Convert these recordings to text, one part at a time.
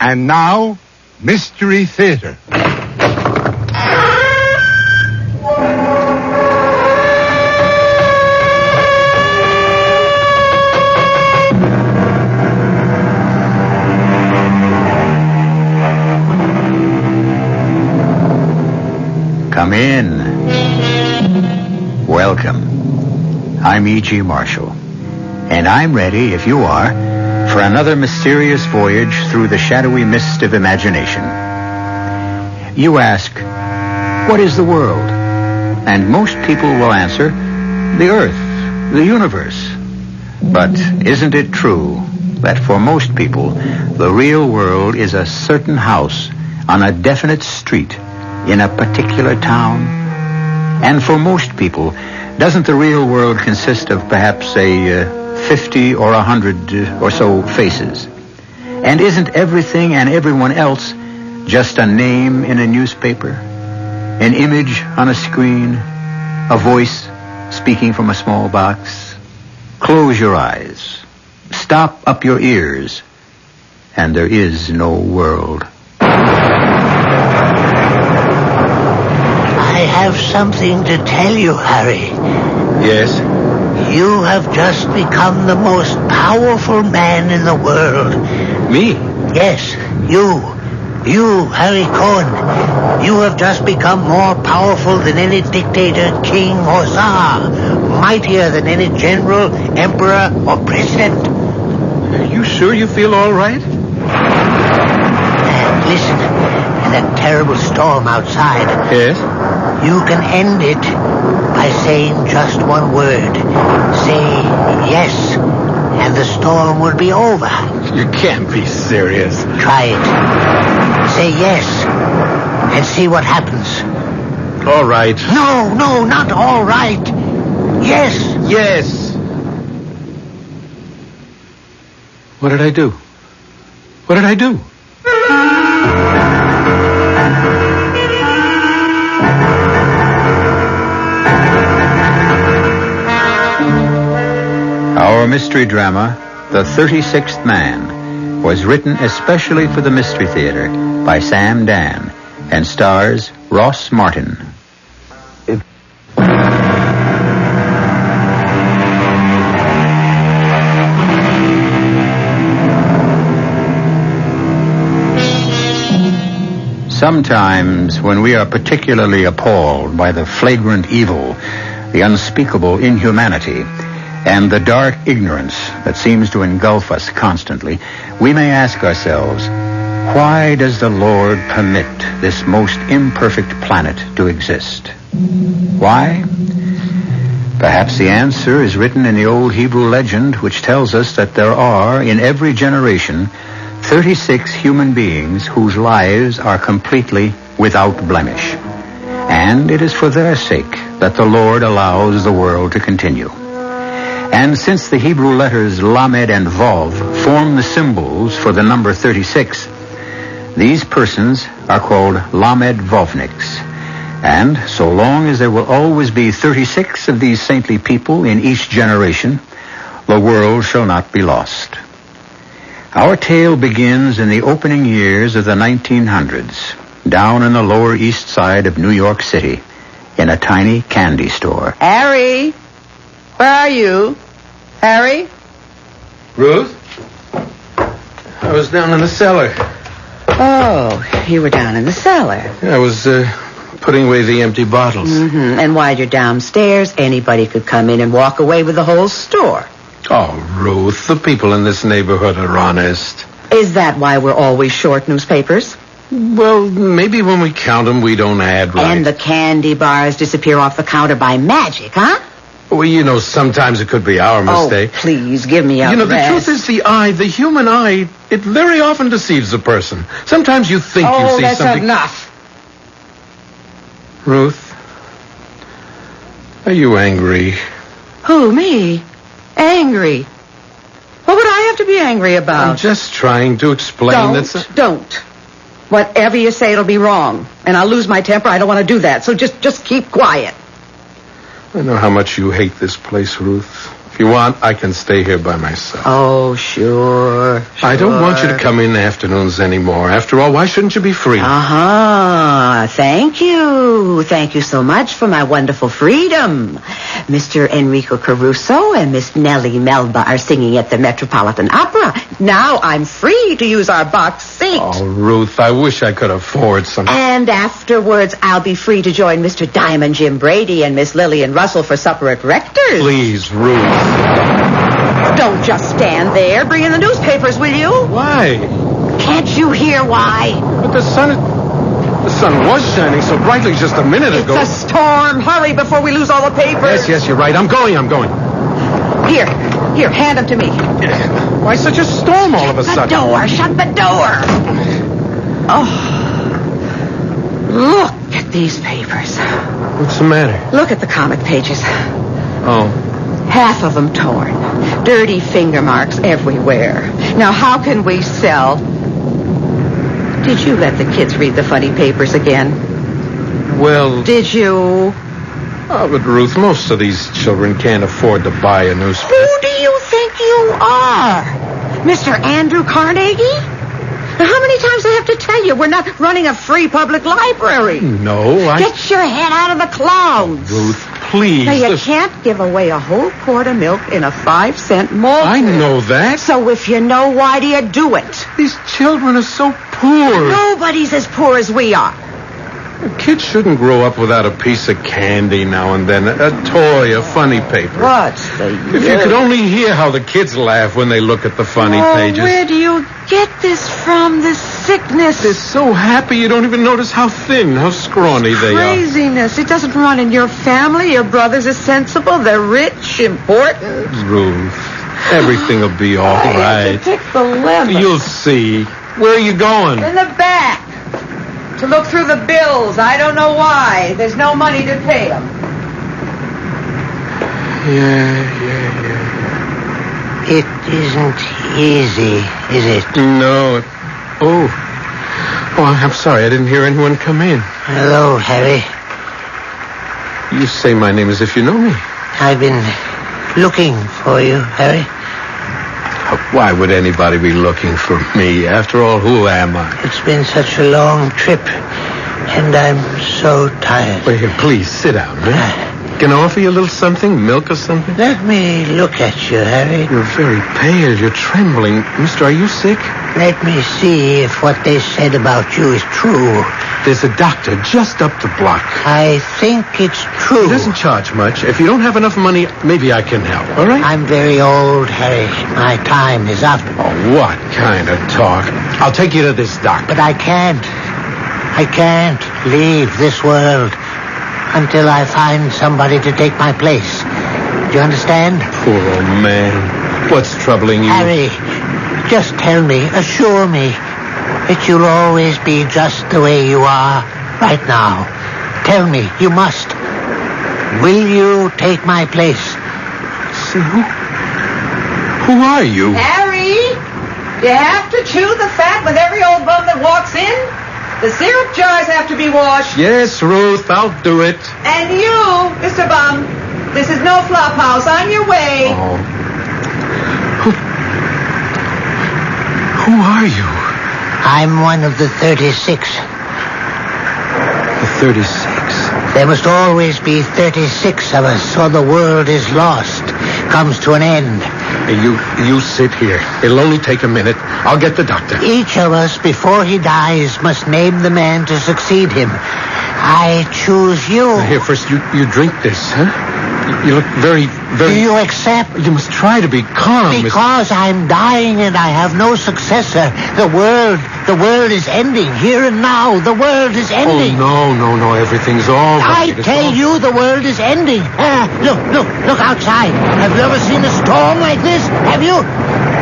And now, Mystery Theater. Come in. Welcome. I'm E.G. Marshall, and I'm ready, if you are, for another mysterious voyage through the shadowy mist of imagination. You ask, what is the world? And most people will answer, the earth, the universe. But isn't it true that for most people, the real world is a certain house on a definite street in a particular town? And for most people, doesn't the real world consist of perhaps, say, 50 or 100 or so faces? And isn't everything and everyone else just a name in a newspaper, an image on a screen, a voice speaking from a small box? Close your eyes, stop up your ears, and there is no world. I have something to tell you, Harry. Yes? You have just become the most powerful man in the world. Me? Yes, you, Harry Cohen. You have just become more powerful than any dictator, king, or czar. Mightier than any general, emperor, or president. Are you sure you feel all right? And listen, in that terrible storm outside. Yes? You can end it by saying just one word. Say yes, and the storm will be over. You can't be serious. Try it. Say yes, and see what happens. All right. No, not all right. Yes. Yes. What did I do? What did I do? Our mystery drama, The 36th Man, was written especially for the Mystery Theater by Sam Dan and stars Ross Martin. Sometimes, when we are particularly appalled by the flagrant evil, the unspeakable inhumanity, and the dark ignorance that seems to engulf us constantly, we may ask ourselves, why does the Lord permit this most imperfect planet to exist? Why? Perhaps the answer is written in the old Hebrew legend, which tells us that there are, in every generation, 36 human beings whose lives are completely without blemish. And it is for their sake that the Lord allows the world to continue. And since the Hebrew letters Lamed and Vav form the symbols for the number 36, these persons are called Lamed Vovniks. And so long as there will always be 36 of these saintly people in each generation, the world shall not be lost. Our tale begins in the opening years of the 1900s, down in the Lower East Side of New York City, in a tiny candy store. Harry! Where are you? Harry? Ruth? I was down in the cellar. Oh, you were down in the cellar. I was putting away the empty bottles. Mm-hmm. And while you're downstairs, anybody could come in and walk away with the whole store. Oh, Ruth, the people in this neighborhood are honest. Is that why we're always short newspapers? Well, maybe when we count them, we don't add right. And the candy bars disappear off the counter by magic, huh? Well, sometimes it could be our mistake. Oh, please, give me a the rest. truth is the human eye, it very often deceives a person. Sometimes you think you see that's something... enough. Ruth, are you angry? Who, me? Angry? What would I have to be angry about? I'm just trying to explain that... Don't. Whatever you say, it'll be wrong. And I'll lose my temper. I don't want to do that. So just keep quiet. I know how much you hate this place, Ruth. If you want, I can stay here by myself. Oh, sure. I don't want you to come in afternoons anymore. After all, why shouldn't you be free? Uh-huh. Thank you. Thank you so much for my wonderful freedom. Mr. Enrico Caruso and Miss Nellie Melba are singing at the Metropolitan Opera. Now I'm free to use our box seat. Oh, Ruth, I wish I could afford something. And afterwards, I'll be free to join Mr. Diamond Jim Brady and Miss Lillian Russell for supper at Rector's. Please, Ruth. Don't just stand there. Bring in the newspapers, will you? Why? Can't you hear why? But the sun was shining so brightly just a minute ago. It's a storm. Hurry before we lose all the papers. Yes, you're right. I'm going. Here, hand them to me. Why such a storm all of a sudden? Shut the door. Oh, look at these papers. What's the matter? Look at the comic pages. Oh. Half of them torn. Dirty finger marks everywhere. Now, how can we sell? Did you let the kids read the funny papers again? Well... Did you? Oh, but Ruth, most of these children can't afford to buy a newspaper. Who do you think you are? Mr. Andrew Carnegie? Now, how many times do I have to tell you we're not running a free public library? No, Get your head out of the clouds. Ruth, please. Now, you can't give away a whole quart of milk in a 5-cent malt. I know that. So if you know, why do you do it? These children are so poor. Nobody's as poor as we are. Kids shouldn't grow up without a piece of candy now and then, a toy, a funny paper. What's the If you could only hear how the kids laugh when they look at the funny pages. Where do you get this from, this sickness? They're so happy you don't even notice how thin, how scrawny they are. Craziness. It doesn't run in your family. Your brothers are sensible. They're rich, important. Ruth, everything will be all I right. have to pick the lemon. You'll see. Where are you going? In the back. To look through the bills. I don't know why. There's no money to pay them. Yeah. It isn't easy, is it? No. Oh, I'm sorry. I didn't hear anyone come in. Hello, Harry. You say my name as if you know me. I've been looking for you, Harry. Why would anybody be looking for me? After all, who am I? It's been such a long trip, and I'm so tired. Wait, here, please, sit down, man. Can I offer you a little something? Milk or something? Let me look at you, Harry. You're very pale. You're trembling. Mister, are you sick? Let me see if what they said about you is true. There's a doctor just up the block. I think it's true. He doesn't charge much. If you don't have enough money, maybe I can help, all right? I'm very old, Harry. My time is up. Oh, what kind of talk? I'll take you to this doctor. But I can't leave this world until I find somebody to take my place. Do you understand? Poor old man. What's troubling you? Harry, just tell me, assure me that you'll always be just the way you are right now. Tell me, you must. Will you take my place? See, who are you? Harry, you have to chew the fat with every old bum that walks in. The syrup jars have to be washed. Yes, Ruth, I'll do it. And you, Mr. Bum, this is no flop house. On your way. Oh. Who are you? I'm one of the 36. The 36. There must always be 36 of us, or the world is lost, comes to an end. Hey, you sit here. It'll only take a minute. I'll get the doctor. Each of us, before he dies, must name the man to succeed him. I choose you. Here, first, you drink this, huh? You look very... Do you accept? You must try to be calm. Because I'm dying and I have no successor. The world is ending. Here and now, the world is ending. Oh, no. Everything's all right. I tell you, the world is ending. Look outside. Have you ever seen a storm like this? Have you?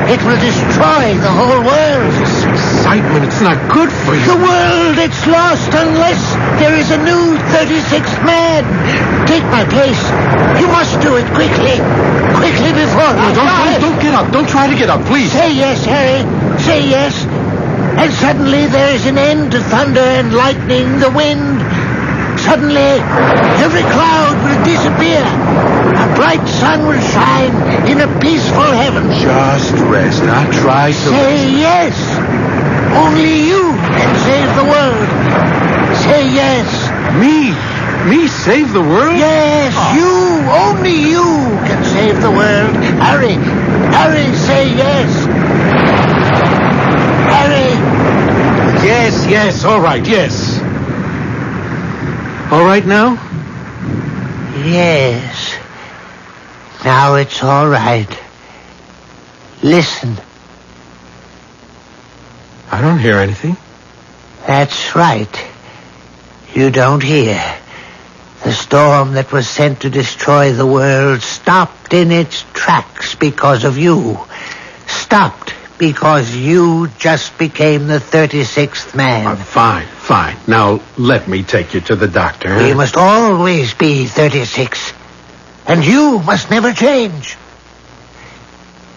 It will destroy the whole world. This excitement, it's not good for you. The world, it's lost unless there is a new 36th man. Take my place. You must do it quickly. Quickly before I die. Don't get up. Don't try to get up, please. Say yes, Harry. Say yes. And suddenly there is an end to thunder and lightning, the wind. Suddenly, every cloud will disappear. A bright sun will shine in a peaceful heaven. Just rest, not try to... Say yes. Only you can save the world. Say yes. Me? Me save the world? Yes, you. Only you can save the world. Harry. Harry, say yes. Harry. Yes, all right, yes. All right now? Yes. Now it's all right. Listen. I don't hear anything. That's right. You don't hear. The storm that was sent to destroy the world stopped in its tracks because of you. Stopped because you just became the 36th man. Fine. Now, let me take you to the doctor. We must always be 36. And you must never change.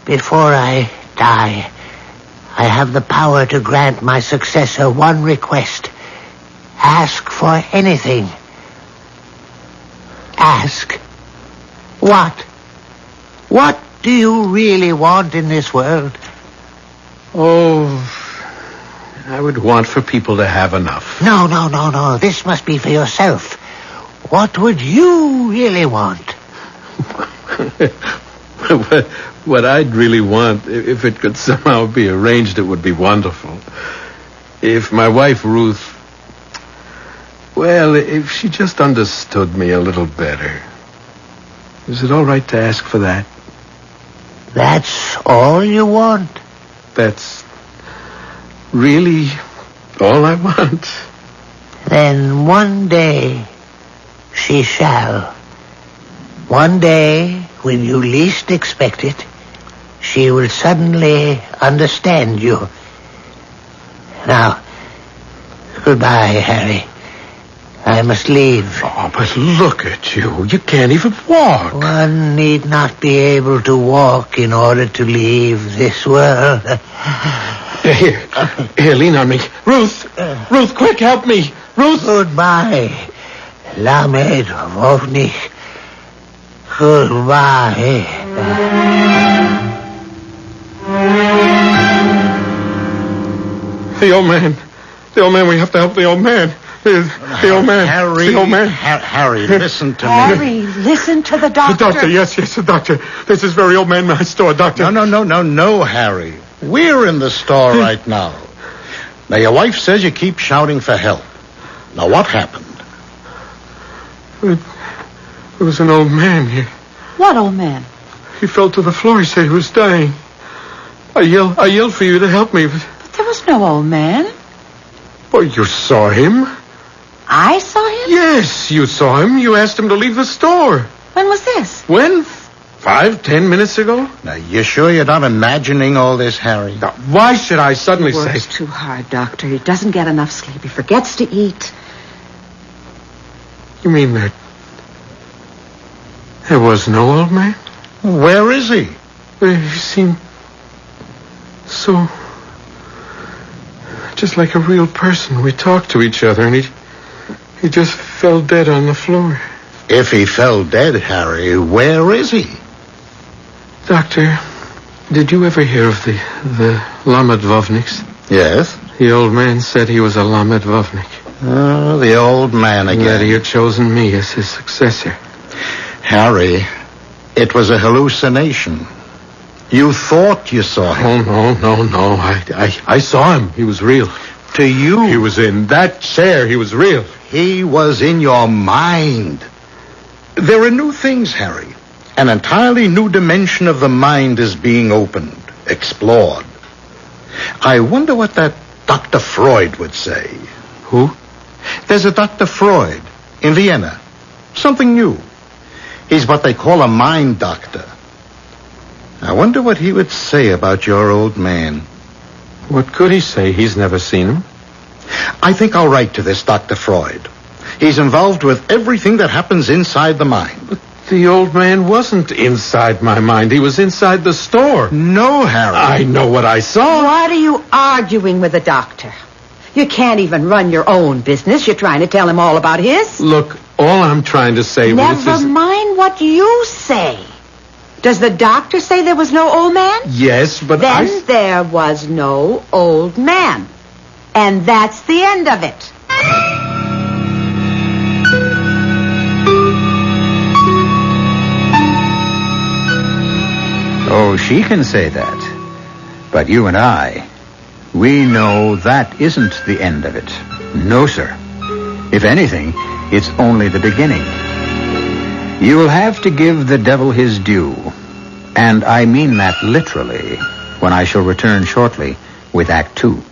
Before I die, I have the power to grant my successor one request. Ask for anything. Ask. What? What do you really want in this world? Oh, I would want for people to have enough. No. This must be for yourself. What would you really want? What I'd really want, if it could somehow be arranged, it would be wonderful. If my wife, Ruth, well, if she just understood me a little better. Is it all right to ask for that? That's all you want? That's really all I want. Then one day she shall. One day, when you least expect it, she will suddenly understand you. Now, goodbye, Harry. I must leave. Oh, but look at you. You can't even walk. One need not be able to walk in order to leave this world. Here, lean on me. Ruth, quick, help me. Ruth. Goodbye, Lamed Vovnik. Goodbye. The old man, we have to help the old man. The old man. Harry. The old man. Harry, listen to me. Harry, listen to the doctor. The doctor, yes, the doctor. This is very old man my store, doctor. No, Harry. We're in the store right now. Now, your wife says you keep shouting for help. Now, what happened? It was an old man here. What old man? He fell to the floor. He said he was dying. I yelled for you to help me. But There was no old man. well, you saw him. I saw him? Yes, you saw him. You asked him to leave the store. When was this? When? 5-10 minutes ago? Now, you sure you're not imagining all this, Harry? Now, why should I suddenly say... Works too hard, Doctor. He doesn't get enough sleep. He forgets to eat. You mean that there was no old man? Where is he? He seemed so... just like a real person. We talked to each other, and he just fell dead on the floor. If he fell dead, Harry, where is he? Doctor, did you ever hear of the Lamed-Vovniks? Yes? The old man said he was a Lamed-Vovnik. Oh, the old man again. That he had chosen me as his successor. Harry, it was a hallucination. You thought you saw him. Oh, no. I saw him. He was real. To you, He was in that chair. He was real. he was in your mind. There are new things, Harry. An entirely new dimension of the mind is being opened, explored. I wonder what that Dr. Freud would say. Who? There's a Dr. Freud in Vienna. Something new. He's what they call a mind doctor. I wonder what he would say about your old man. What could he say? He's never seen him. I think I'll write to this Dr. Freud. He's involved with everything that happens inside the mind. The old man wasn't inside my mind. He was inside the store. No, Harry. I know what I saw. What are you arguing with the doctor? You can't even run your own business. You're trying to tell him all about his. Look, all I'm trying to say Never mind what you say. Does the doctor say there was no old man? Yes, but Then there was no old man. And that's the end of it. Oh, she can say that. But you and I, we know that isn't the end of it. No, sir. If anything, it's only the beginning. You'll have to give the devil his due. And I mean that literally when I shall return shortly with Act 2.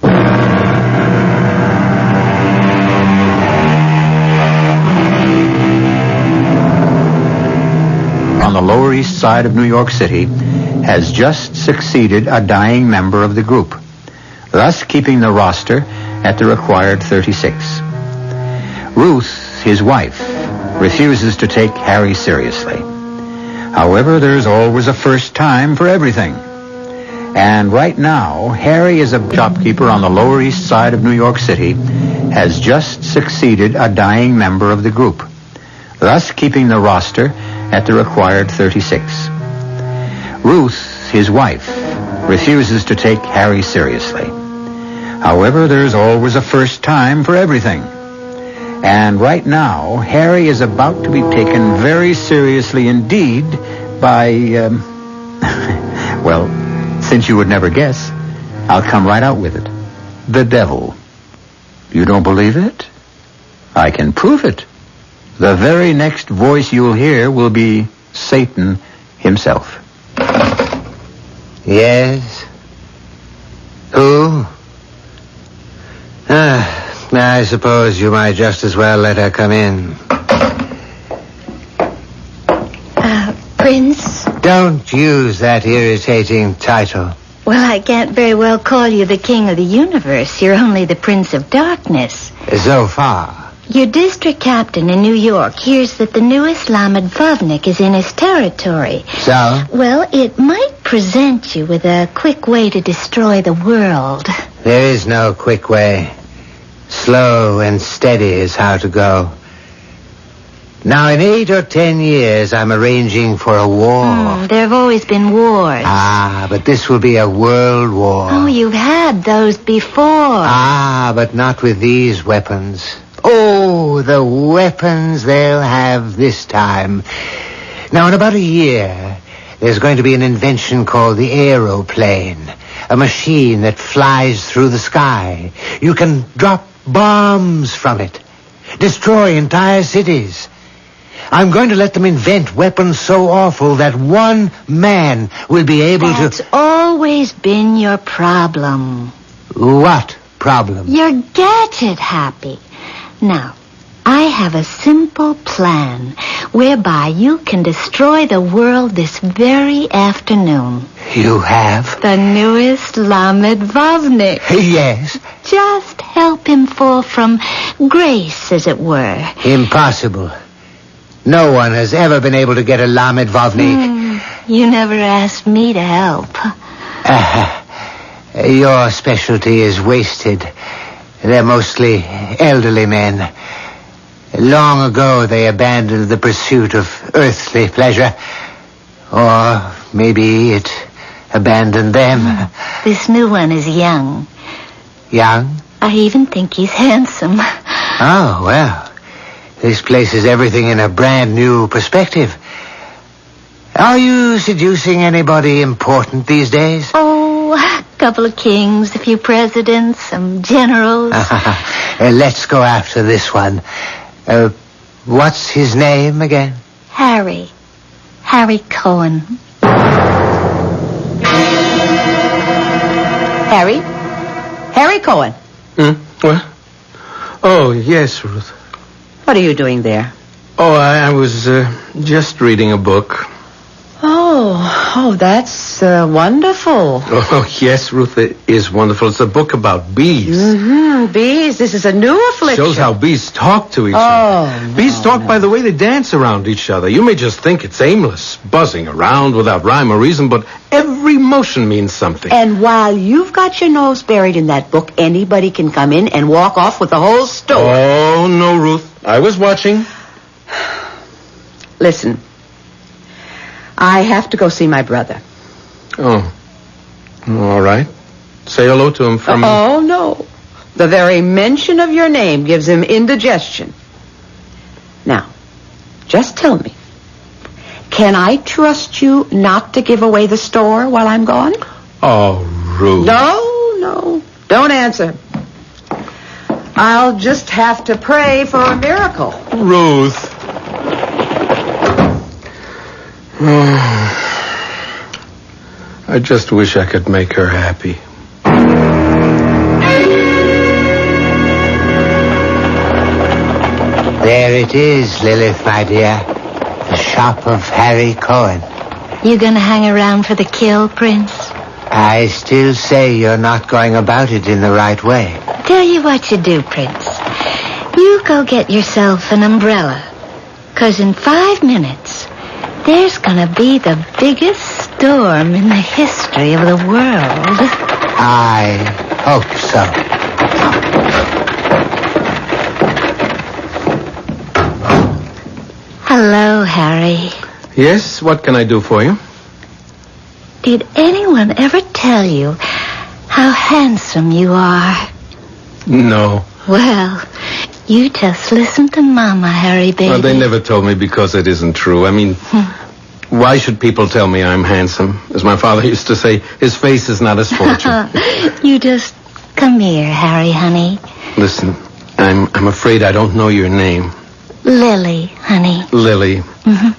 On the Lower East Side of New York City has just succeeded a dying member of the group, thus keeping the roster at the required 36. Ruth, his wife, refuses to take Harry seriously. However, there's always a first time for everything. And right now, Harry is a shopkeeper on the Lower East Side of New York City, has just succeeded a dying member of the group, thus keeping the roster at the required 36. Ruth, his wife, refuses to take Harry seriously. However, there's always a first time for everything. And right now, Harry is about to be taken very seriously indeed by, well, since you would never guess, I'll come right out with it. The devil. You don't believe it? I can prove it. The very next voice you'll hear will be Satan himself. Yes? Who? I suppose you might just as well let her come in. Prince? Don't use that irritating title. Well, I can't very well call you the king of the universe. You're only the prince of darkness. So far. Your district captain in New York hears that the newest Lamed is in his territory. So? Well, it might present you with a quick way to destroy the world. There is no quick way. Slow and steady is how to go. Now, in 8 or 10 years, I'm arranging for a war. There have always been wars. But this will be a world war. Oh, you've had those before. But not with these weapons. Oh, the weapons they'll have this time. Now, in about a year, there's going to be an invention called the aeroplane. A machine that flies through the sky. You can drop bombs from it. Destroy entire cities. I'm going to let them invent weapons so awful that one man will be able That's always been your problem. What problem? You're gadget happy. Now, I have a simple plan whereby you can destroy the world this very afternoon. You have? The newest Lamed Vavnik. Yes. Just help him fall from grace, as it were. Impossible. No one has ever been able to get a Lamed Vavnik. You never asked me to help. Your specialty is wasted. They're mostly elderly men. Long ago, they abandoned the pursuit of earthly pleasure. Or maybe it abandoned them. This new one is young. Young? I even think he's handsome. Oh, well. This places everything in a brand new perspective. Are you seducing anybody important these days? Oh, a couple of kings, a few presidents, some generals. Let's go after this one. What's his name again? Harry Cohen. Harry Cohen. What? Oh, yes, Ruth. What are you doing there? Oh, I was just reading a book. Oh, that's wonderful. Oh, yes, Ruth, it is wonderful. It's a book about bees. Mm-hmm. Bees, this is a new affliction. Shows how bees talk to each other. Bees talk by the way they dance around each other. You may just think it's aimless, buzzing around without rhyme or reason, but every motion means something. And while you've got your nose buried in that book, anybody can come in and walk off with the whole story. Oh, no, Ruth. I was watching. Listen, I have to go see my brother. Oh. All right. Say hello to him from me. Oh, no. The very mention of your name gives him indigestion. Now, just tell me, can I trust you not to give away the store while I'm gone? Oh, Ruth. No. Don't answer. I'll just have to pray for a miracle. Ruth. I just wish I could make her happy. There it is, Lilith, my dear. The shop of Harry Cohen. You gonna hang around for the kill, Prince? I still say you're not going about it in the right way. Tell you what you do, Prince. You go get yourself an umbrella. 'Cause in 5 minutes, there's gonna be the biggest storm in the history of the world. I hope so. Hello, Harry. Yes, what can I do for you? Did anyone ever tell you how handsome you are? No. Well, you just listen to Mama, Harry, baby. Well, they never told me because it isn't true. I mean, why should people tell me I'm handsome? As my father used to say, his face is not his fortune. You just come here, Harry, honey. Listen, I'm afraid I don't know your name. Lily, honey. Lily. Mm-hmm.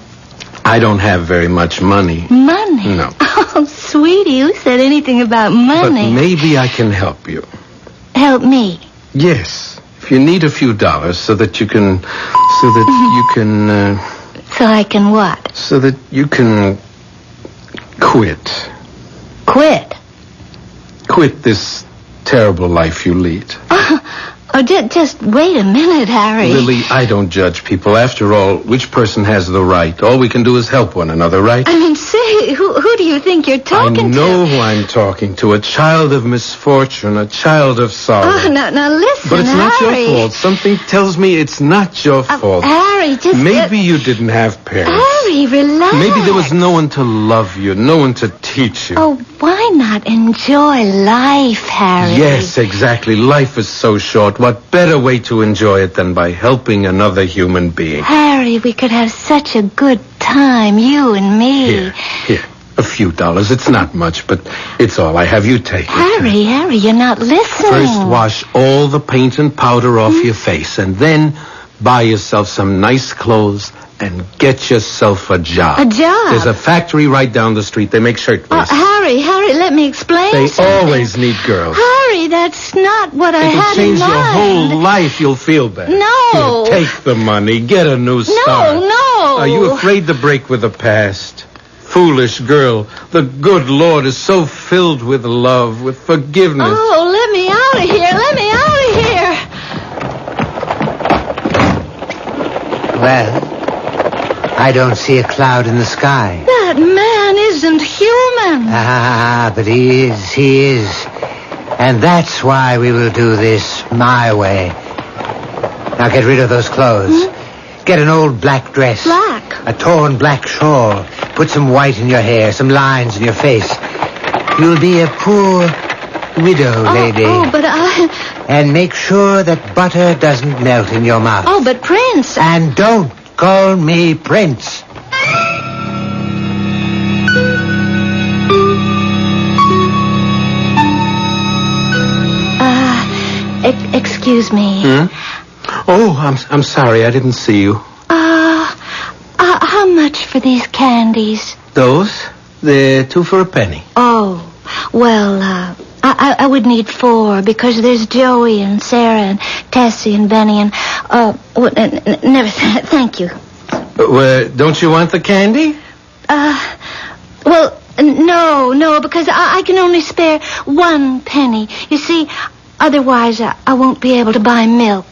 I don't have very much money. Money? No. Oh, sweetie, who said anything about money? But maybe I can help you. Help me. Yes. If you need a few dollars so that you can... So I can what? So that you can quit. Quit? Quit this terrible life you lead. Oh, just wait a minute, Harry. Lily, I don't judge people. After all, which person has the right? All we can do is help one another, right? I mean, say, who do you think you're talking to? I know who I'm talking to. A child of misfortune, a child of sorrow. Oh, now listen, But it's not Harry. your fault. Something tells me it's not your fault. Harry, just... Maybe you didn't have parents. Harry, relax. Maybe there was no one to love you, no one to teach you. Oh, why not enjoy life, Harry? Yes, exactly. Life is so short. What better way to enjoy it than by helping another human being? Harry, we could have such a good time, you and me. Here. A few dollars. It's not much, but it's all I have. You take it. Harry, you're not listening. First, wash all the paint and powder off your face, and then buy yourself some nice clothes and get yourself a job. A job? There's a factory right down the street. They make shirtwaists. Harry, let me explain They something. always need girls. Harry, that's not what I It'll had change in mind. your whole life. You'll feel better. No. Here, take the money. Get a new start. No. Are you afraid to break with the past? Foolish girl. The good Lord is so filled with love, with forgiveness. Oh, let me out of here. Let me out of here. Well, I don't see a cloud in the sky. That man isn't human. Ah, but he is. And that's why we will do this my way. Now get rid of those clothes. Get an old black dress. Black? A torn black shawl. Put some white in your hair, some lines in your face. You'll be a poor widow, lady. Oh, but I... And make sure that butter doesn't melt in your mouth. Oh, but Prince... And don't call me Prince. Excuse me. Oh, I'm sorry. I didn't see you. How much for these candies? Those? They're 2 for a penny. Oh, well, I would need 4 because there's Joey and Sarah and Tessie and Benny and, never, thank you. Don't you want the candy? Well, no, because I can only spare 1 penny. You see, otherwise I won't be able to buy milk.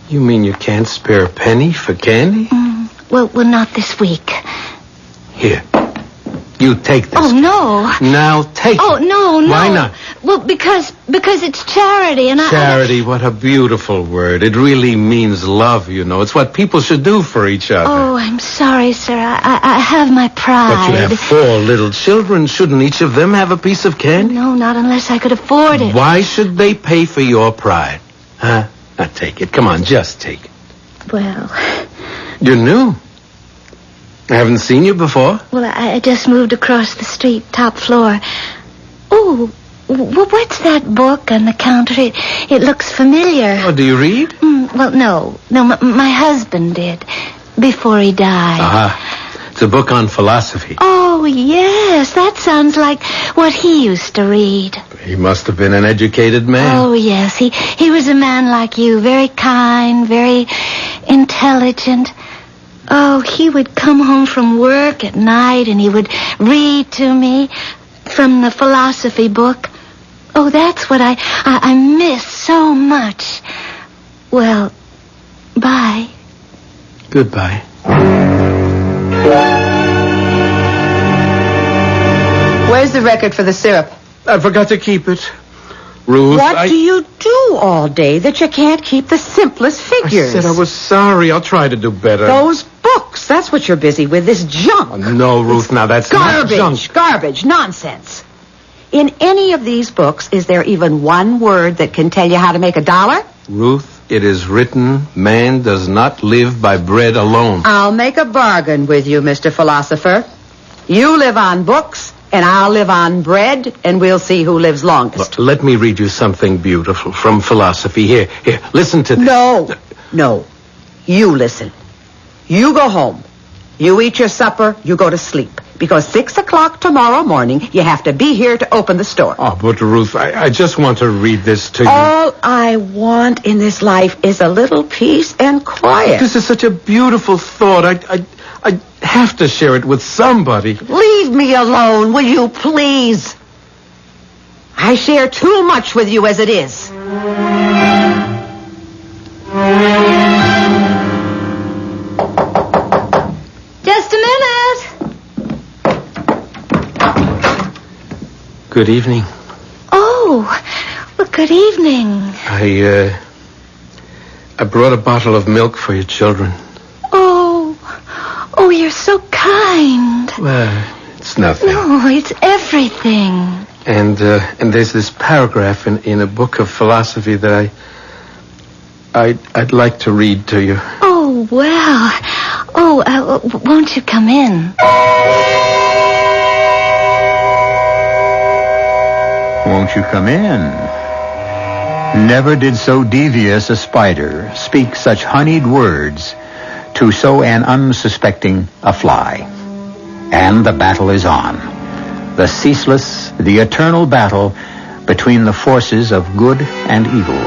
You mean you can't spare a penny for candy? Well, not this week. Here. You take this. Oh, no. Now take Oh, it. no. Why not? Well, because it's charity, and Charity, what a beautiful word. It really means love, you know. It's what people should do for each other. Oh, I'm sorry, sir. I have my pride. But you have 4 little children. Shouldn't each of them have a piece of candy? No, not unless I could afford it. Why should they pay for your pride? Huh? Now take it. Come on, just take it. Well... You're new. I haven't seen you before. Well, I just moved across the street, top floor. Oh, what's that book on the counter? It looks familiar. Oh, do you read? Well, no, my husband did, before he died. Aha. It's a book on philosophy. Oh, yes, that sounds like what he used to read. He must have been an educated man. Oh, yes, he was a man like you, very kind, very intelligent. Oh, he would come home from work at night and he would read to me from the philosophy book. Oh, that's what I miss so much. Well, bye. Goodbye. Where's the record for the syrup? I forgot to keep it. Ruth, What do you do all day that you can't keep the simplest figures? I said I was sorry. I'll try to do better. Those books, that's what you're busy with, this junk. Oh, no, Ruth, now that's not junk. Garbage, nonsense. In any of these books, is there even one word that can tell you how to make $1? Ruth, it is written, man does not live by bread alone. I'll make a bargain with you, Mr. Philosopher. You live on books, and I'll live on bread, and we'll see who lives longest. Look, let me read you something beautiful from philosophy. Here, listen to this. No. You listen. You go home. You eat your supper. You go to sleep. Because 6 o'clock tomorrow morning, you have to be here to open the store. Oh, but Ruth, I just want to read this to you. All I want in this life is a little peace and quiet. This is such a beautiful thought. I have to share it with somebody. Leave me alone, will you, please? I share too much with you as it is. Just a minute. Good evening. Oh, well, good evening. I brought a bottle of milk for your children. Oh, you're so kind. Well, it's nothing. No, it's everything. And there's this paragraph in a book of philosophy that I'd like to read to you. Oh, well. Won't you come in? Won't you come in? Never did so devious a spider speak such honeyed words to so an unsuspecting a fly. And the battle is on. The ceaseless, the eternal battle between the forces of good and evil.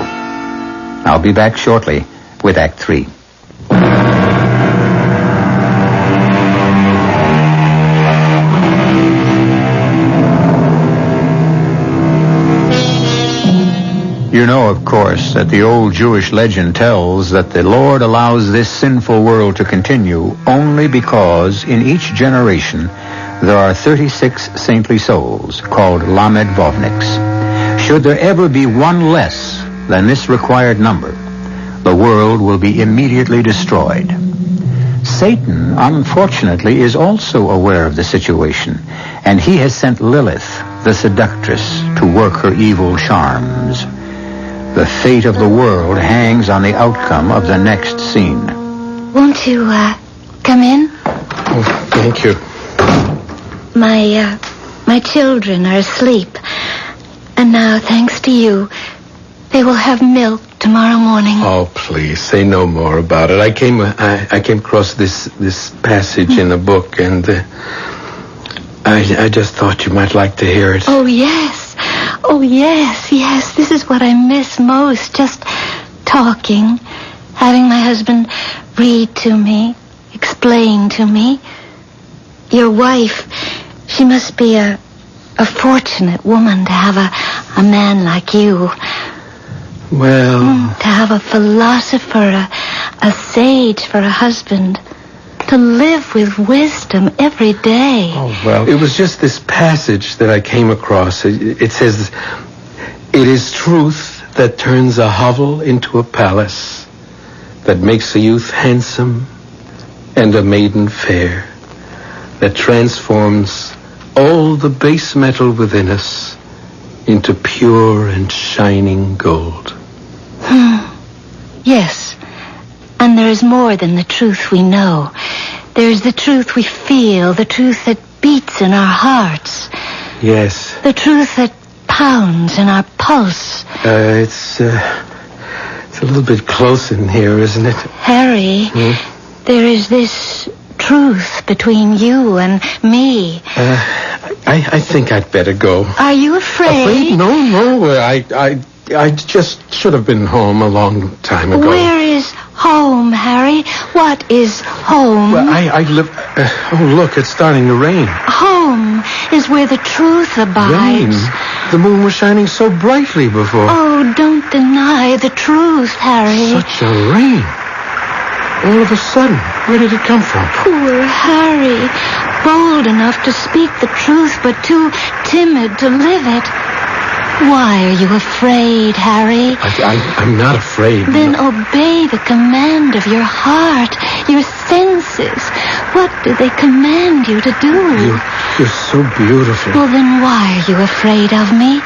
I'll be back shortly with Act 3. You know, of course, that the old Jewish legend tells that the Lord allows this sinful world to continue only because in each generation there are 36 saintly souls called Lamed Vovniks. Should there ever be one less than this required number, the world will be immediately destroyed. Satan, unfortunately, is also aware of the situation, and he has sent Lilith, the seductress, to work her evil charms. The fate of the world hangs on the outcome of the next scene. Won't you, come in? Oh, thank you. My children are asleep. And now, thanks to you, they will have milk tomorrow morning. Oh, please, say no more about it. I came across this passage in a book, and I just thought you might like to hear it. Oh, yes. Oh, yes. This is what I miss most. Just talking. Having my husband read to me. Explain to me. Your wife, She must be a fortunate woman to have a man like you. Well... To have a philosopher, a sage for a husband. To live with wisdom every day. Oh, well, it was just this passage that I came across. It says, "It is truth that turns a hovel into a palace, that makes a youth handsome and a maiden fair, that transforms all the base metal within us into pure and shining gold." Yes. And there is more than the truth we know. There is the truth we feel, the truth that beats in our hearts. Yes. The truth that pounds in our pulse. It's a little bit close in here, isn't it? Harry, there is this truth between you and me. I think I'd better go. Are you afraid? No. I just should have been home a long time ago. Where is home, Harry? What is home? Well, I live... oh, look, it's starting to rain. Home is where the truth abides. Rain? The moon was shining so brightly before. Oh, don't deny the truth, Harry. Such a rain. All of a sudden, where did it come from? Poor Harry. Bold enough to speak the truth, but too timid to live it. Why are you afraid, Harry? I'm not afraid. Then obey the command of your heart, your senses. What do they command you to do? You're so beautiful. Well, then why are you afraid of me?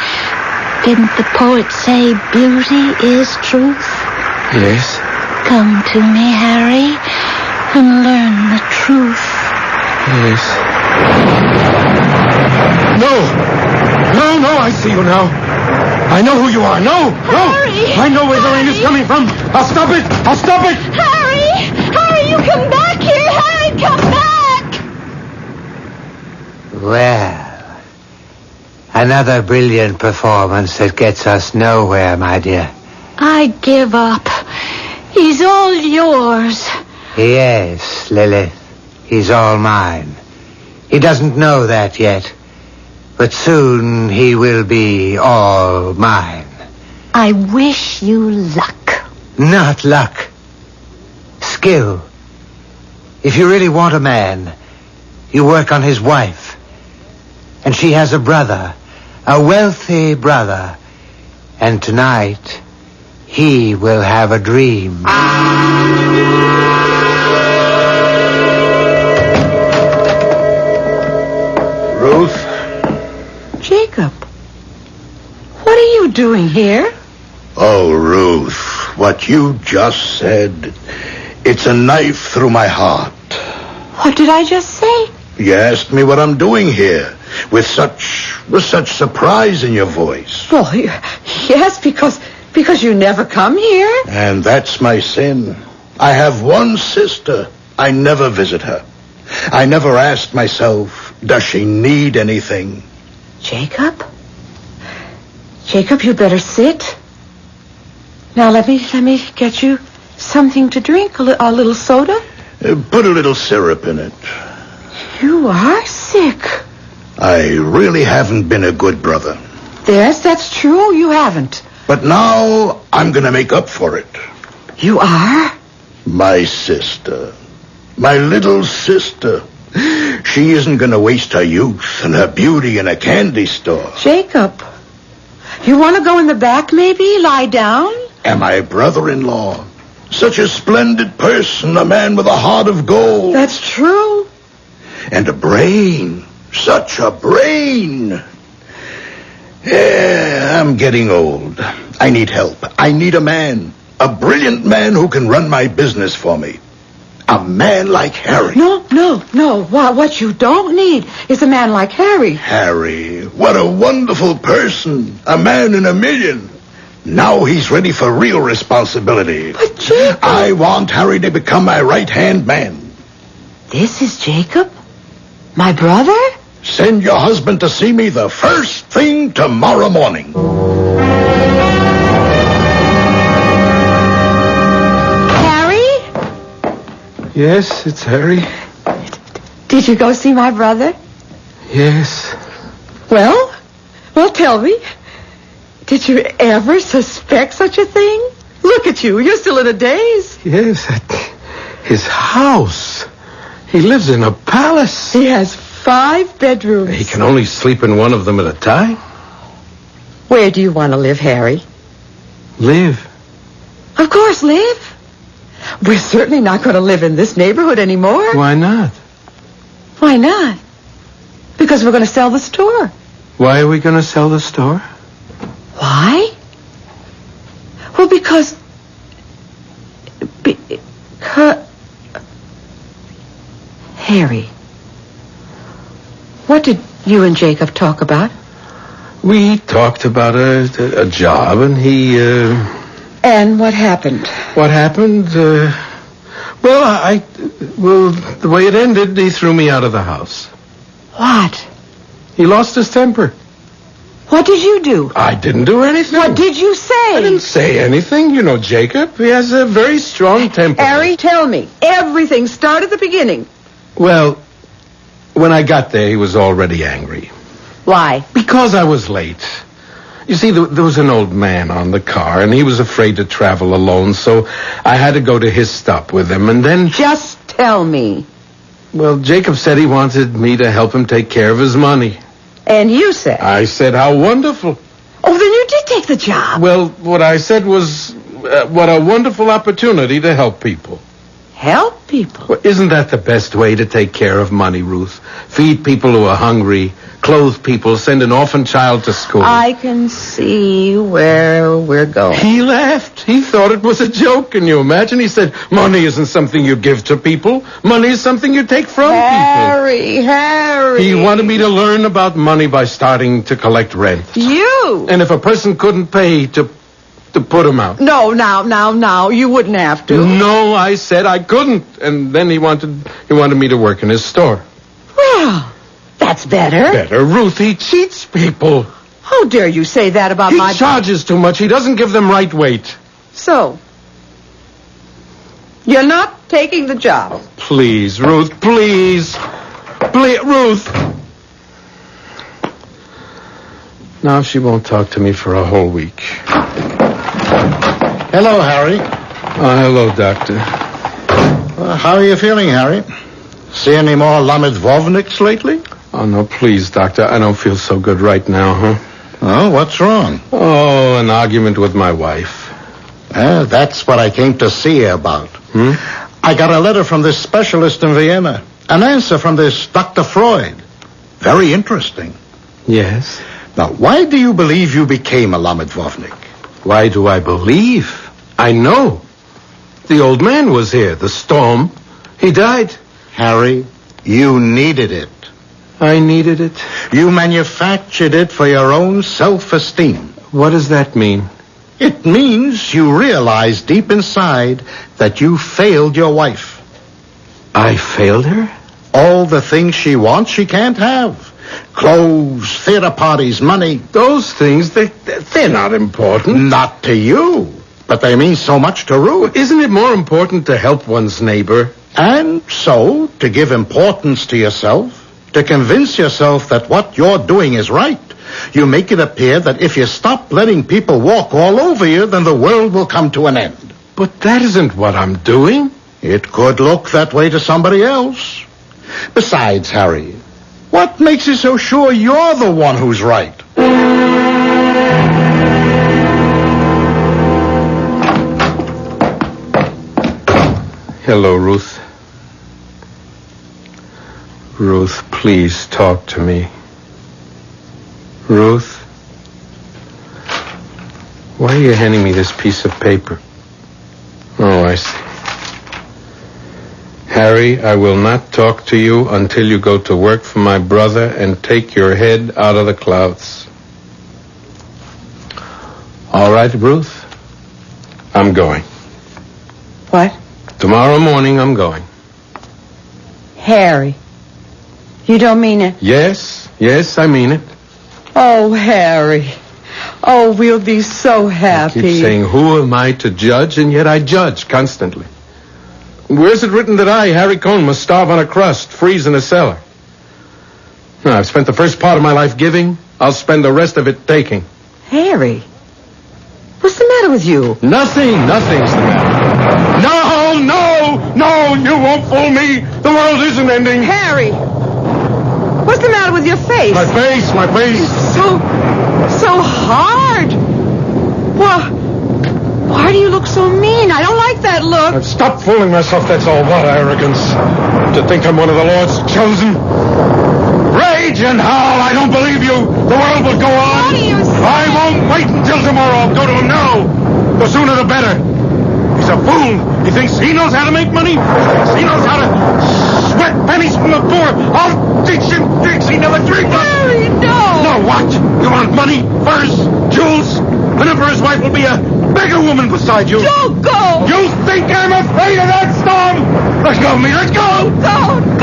Didn't the poet say beauty is truth? Yes. Come to me, Harry, and learn the truth. Yes. No, I see you now. I know who you are. No. Harry! I know where the rain is coming from. I'll stop it. Harry, you come back here. Harry, come back. Well, another brilliant performance that gets us nowhere, my dear. I give up. He's all yours. Yes, Lilith. He's all mine. He doesn't know that yet. But soon he will be all mine. I wish you luck. Not luck. Skill. If you really want a man, you work on his wife. And she has a brother, a wealthy brother. And tonight, he will have a dream. Ruth? Jacob, what are you doing here? Oh, Ruth, what you just said, it's a knife through my heart. What did I just say? You asked me what I'm doing here, with such surprise in your voice. Well, yes, because you never come here. And that's my sin. I have one sister. I never visit her. I never ask myself, does she need anything? Jacob, you better sit. Now let me get you something to drink, a little soda. Put a little syrup in it. You are sick. I really haven't been a good brother. Yes, that's true. You haven't. But now I'm going to make up for it. You are? My sister. My little sister. She isn't going to waste her youth and her beauty in a candy store. Jacob, you want to go in the back maybe? Lie down? And my brother-in-law. Such a splendid person, a man with a heart of gold. That's true. And a brain. Such a brain. Yeah, I'm getting old. I need help. I need a man. A brilliant man who can run my business for me. A man like Harry. No. What you don't need is a man like Harry. Harry, what a wonderful person. A man in a million. Now he's ready for real responsibility. But Jacob... I want Harry to become my right-hand man. This is Jacob? My brother? Send your husband to see me the first thing tomorrow morning. Yes, it's Harry. Did you go see my brother? Yes. Well, tell me. Did you ever suspect such a thing? Look at you. You're still in a daze. Yes, his house. He lives in a palace. He has 5 bedrooms. He can only sleep in one of them at a time. Where do you want to live, Harry? Live? Of course, live. We're certainly not going to live in this neighborhood anymore. Why not? Why not? Because we're going to sell the store. Why are we going to sell the store? Why? Well, because... Harry, what did you and Jacob talk about? We talked about a job, and he... And what happened? What happened? Well, the way it ended, he threw me out of the house. What? He lost his temper. What did you do? I didn't do anything. What did you say? I didn't say anything. You know Jacob. He has a very strong temper. Harry, tell me. Everything. Start at the beginning. Well, when I got there, he was already angry. Why? Because I was late. You see, there was an old man on the car, and he was afraid to travel alone, so I had to go to his stop with him, and then... Just tell me. Well, Jacob said he wanted me to help him take care of his money. And you said? I said, how wonderful. Oh, then you did take the job. Well, what I said was, what a wonderful opportunity to help people. Help people? Well, isn't that the best way to take care of money, Ruth? Feed people who are hungry, clothe people, send an orphan child to school. I can see where we're going. He laughed. He thought it was a joke. Can you imagine? He said, money isn't something you give to people. Money is something you take from people. Harry. He wanted me to learn about money by starting to collect rent. You? And if a person couldn't pay, to put him out. No, now. You wouldn't have to. No, I said I couldn't. And then he wanted me to work in his store. Well, that's better. Better, Ruth. He cheats people. How dare you say that about He my... charges too much. He doesn't give them right weight. So, you're not taking the job. Please, Ruth, please. Please, Ruth. Now she won't talk to me for a whole week. Hello, Harry. Hello, Doctor. How are you feeling, Harry? See any more Lamed lately? Oh, no, please, Doctor. I don't feel so good right now, huh? Oh, what's wrong? Oh, an argument with my wife. That's what I came to see you about. I got a letter from this specialist in Vienna. An answer from this Dr. Freud. Very interesting. Yes? Now, why do you believe you became a Lamed? Why do I believe? I know. The old man was here, the storm. He died. Harry, you needed it. I needed it. You manufactured it for your own self-esteem. What does that mean? It means you realize deep inside that you failed your wife. I failed her? All the things she wants, she can't have. Clothes, theater parties, money. Those things, they're not important. Not to you, but they mean so much to Ruth. Isn't it more important to help one's neighbor? And so, to give importance to yourself, to convince yourself that what you're doing is right, you make it appear that if you stop letting people walk all over you, then the world will come to an end. But that isn't what I'm doing. It could look that way to somebody else. Besides, Harry, what makes you so sure you're the one who's right? Hello, Ruth. Ruth, please talk to me. Ruth? Why are you handing me this piece of paper? Oh, I see. Harry, I will not talk to you until you go to work for my brother and take your head out of the clouds. All right, Ruth? I'm going. What? Tomorrow morning, I'm going. Harry, you don't mean it? Yes, I mean it. Oh, Harry. Oh, we'll be so happy. I keep saying, who am I to judge? And yet I judge constantly. Where's it written that I, Harry Cohn, must starve on a crust, freeze in a cellar? No, I've spent the first part of my life giving. I'll spend the rest of it taking. Harry, what's the matter with you? Nothing's the matter. No, you won't fool me. The world isn't ending. Harry, what's the matter with your face? My face. So hard. Why do you look so mean? I don't like that look. I've stopped fooling myself, that's all. What arrogance. To think I'm one of the Lord's chosen. Rage and howl, I don't believe you. The world will go on. What are you saying? I won't wait until tomorrow. I'll go to him now. The sooner the better. He's a fool. He thinks he knows how to make money. He thinks he knows how to sweat pennies from the poor. I'll teach him tricks he never dreamed of. Harry, no. No, what? You want money, furs, jewels? An emperor's wife will be a beggar woman beside you. Don't go. You think I'm afraid of that storm? Let go of me. Let's go. Don't.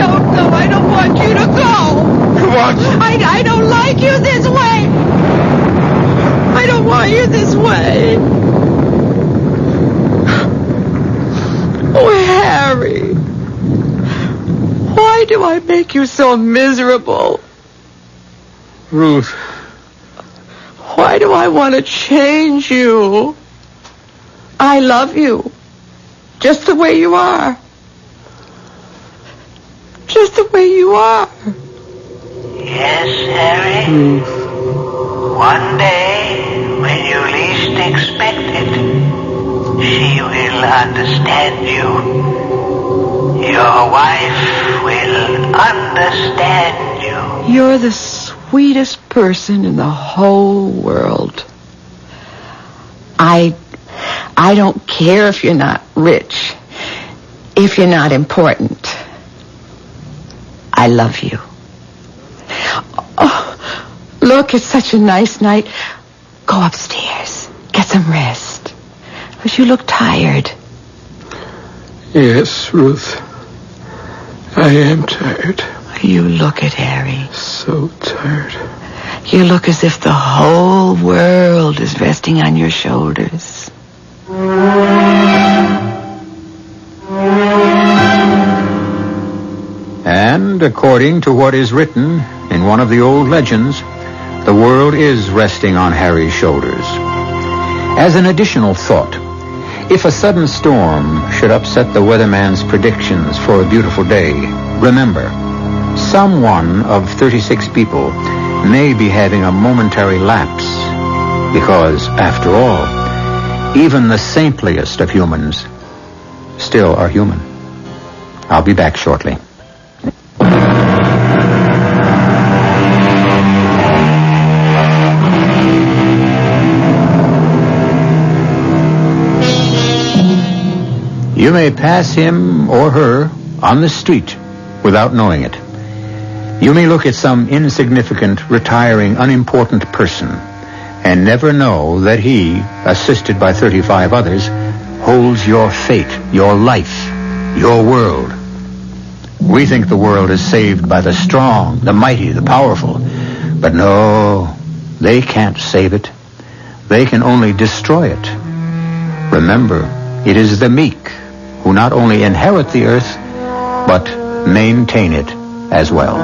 I don't want you to go. What? I don't like you this way. I don't want you this way. Oh, Harry. Why do I make you so miserable? Ruth. Why do I want to change you? I love you. Just the way you are. Just the way you are. Yes, Harry? Ruth. One day, when you least expect it, she will understand you. Your wife will understand you. You're the sweetest person in the whole world. I don't care if you're not rich, if you're not important. I love you. Oh, look, it's such a nice night. Go upstairs. Get some rest. But you look tired. Yes, Ruth. I am tired. You look it, Harry. So tired. You look as if the whole world is resting on your shoulders. And according to what is written in one of the old legends, the world is resting on Harry's shoulders. As an additional thought, if a sudden storm should upset the weatherman's predictions for a beautiful day, remember, some one of 36 people may be having a momentary lapse, because, after all, even the saintliest of humans still are human. I'll be back shortly. You may pass him or her on the street without knowing it. You may look at some insignificant, retiring, unimportant person and never know that he, assisted by 35 others, holds your fate, your life, your world. We think the world is saved by the strong, the mighty, the powerful. But no, they can't save it. They can only destroy it. Remember, it is the meek who not only inherit the earth, but maintain it as well.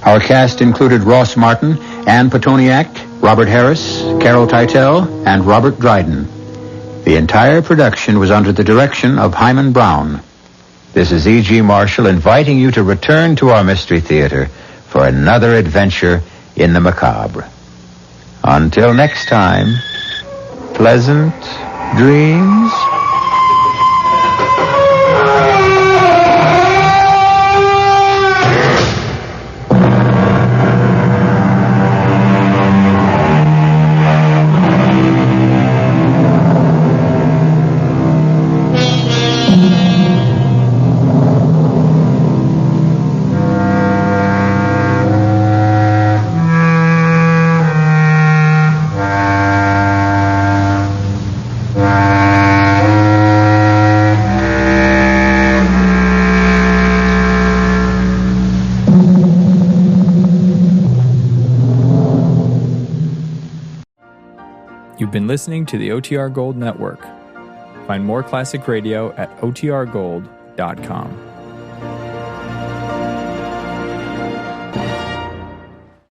Our cast included Ross Martin, Ann Petoniak, Robert Harris, Carol Teitel, and Robert Dryden. The entire production was under the direction of Hyman Brown. This is E.G. Marshall inviting you to return to our Mystery Theater for another adventure in the macabre. Until next time, pleasant dreams. You've been listening to the OTR Gold Network. Find more classic radio at otrgold.com.